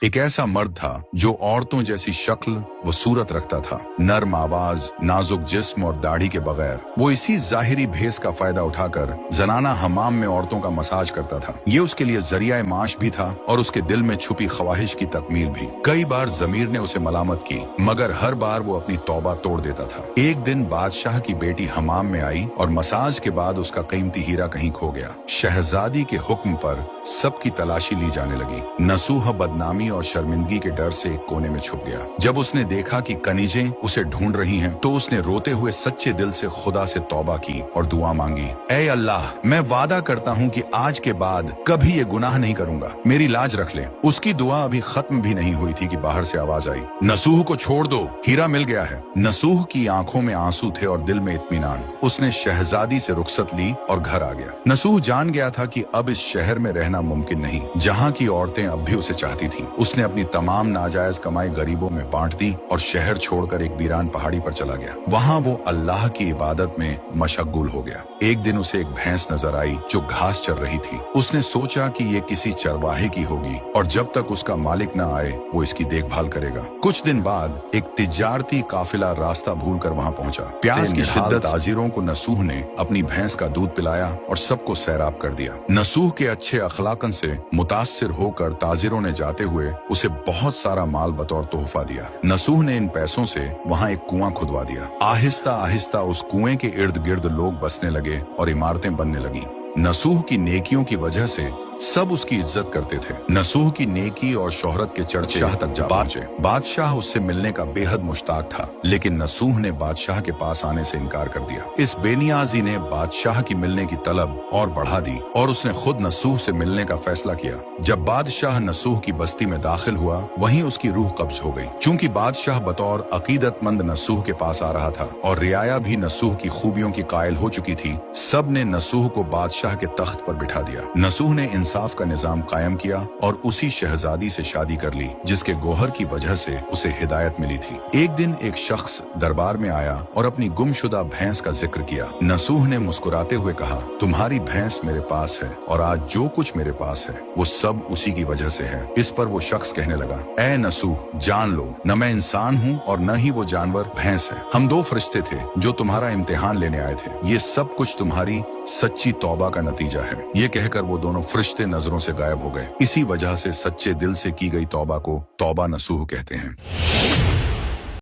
एक ऐसा मर्द था जो औरतों जैसी शक्ल व सूरत रखता था, नर्म आवाज, नाजुक जिस्म और दाढ़ी के बगैर। वो इसी जाहिरी भेस का फायदा उठाकर जनाना हमाम में औरतों का मसाज करता था। ये उसके लिए जरिया माश भी था और उसके दिल में छुपी ख्वाहिश की तकमील भी। कई बार जमीर ने उसे मलामत की, मगर हर बार वो अपनी तौबा तोड़ देता था। एक दिन बादशाह की बेटी हमाम में आई और मसाज के बाद उसका कीमती हीरा कहीं खो गया। शहजादी के हुक्म पर सबकी तलाशी ली जाने लगी। नसूह बदनामी और शर्मिंदगी के डर से एक कोने में छुप गया। जब उसने देखा कि कनीजें उसे ढूंढ रही हैं, तो उसने रोते हुए सच्चे दिल से खुदा से तौबा की और दुआ मांगी, ऐ अल्लाह, मैं वादा करता हूँ कि आज के बाद कभी ये गुनाह नहीं करूंगा, मेरी लाज रख ले। उसकी दुआ अभी खत्म भी नहीं हुई थी कि बाहर से आवाज आई, नसूह को छोड़ दो, हीरा मिल गया है। नसूह की आंखों में आंसू थे और दिल में इत्मीनान। उसने शहजादी से रुखसत ली और घर आ गया। नसूह जान गया था कि अब इस शहर में रहना मुमकिन नहीं, जहाँ की औरतें अब भी उसे चाहती थीं। उसने अपनी तमाम नाजायज कमाई गरीबों में बांट दी और शहर छोड़कर एक वीरान पहाड़ी पर चला गया। वहाँ वो अल्लाह की इबादत में मशगूल हो गया। एक दिन उसे एक भैंस नजर आई जो घास चर रही थी। उसने सोचा कि ये किसी चरवाहे की होगी और जब तक उसका मालिक न आए वो इसकी देखभाल करेगा। कुछ दिन बाद एक तिजारती काफिला रास्ता भूलकर वहाँ पहुंचा। प्यास की शिद्दत ताजिरों को नसूह ने अपनी भैंस का दूध पिलाया और सबको सैराब कर दिया। नसूह के अच्छे अखलाकन से मुतासिर होकर ताजिरों ने जाते हुए उसे बहुत सारा माल बतौर तोहफा दिया। नसूह ने इन पैसों से वहाँ एक कुआं खुदवा दिया। आहिस्ता आहिस्ता उस कुएं के इर्द गिर्द लोग बसने लगे और इमारतें बनने लगी। नसूह की नेकियों की वजह से सब उसकी इज्जत करते थे। नसूह की नेकी और शोहरत के चर्चे शाह तक जा पहुंचे। बादशाह उससे मिलने का बेहद मुश्ताक था, लेकिन नसूह ने बादशाह के पास आने से इनकार कर दिया। इस बेनियाजी ने बादशाह की मिलने की तलब और बढ़ा दी और उसने खुद नसूह से मिलने का फैसला किया। जब बादशाह नसूह की बस्ती में दाखिल हुआ, वहीं उसकी रूह कब्ज हो गई। चूंकि बादशाह बतौर अकीदतमंद नसूह के पास आ रहा था और रियाया भी नसूह की खूबियों की कायल हो चुकी थी, सब ने नसूह को बादशाह के तख्त पर बिठा दिया। नसूह ने इंसाफ का निजाम कायम किया और उसी शहजादी से शादी कर ली जिसके गोहर की वजह से उसे हिदायत मिली थी। एक दिन एक शख्स दरबार में आया और अपनी गुमशुदा भैंस का जिक्र किया। नसूह ने मुस्कुराते हुए कहा, तुम्हारी भैंस मेरे पास है और आज जो कुछ मेरे पास है वो सब उसी की वजह से है। इस पर वो शख्स कहने लगा, ऐ नसूह, जान लो, न मैं इंसान हूँ और न ही वो जानवर भैंस है। हम दो फरिश्ते थे जो तुम्हारा इम्तिहान लेने आए थे। ये सब कुछ तुम्हारी सच्ची तौबा का नतीजा है। ये कहकर वो दोनों फरिश्ते नजरों से गायब हो गए। इसी वजह से सच्चे दिल से की गई तौबा को तौबा नसूह कहते हैं।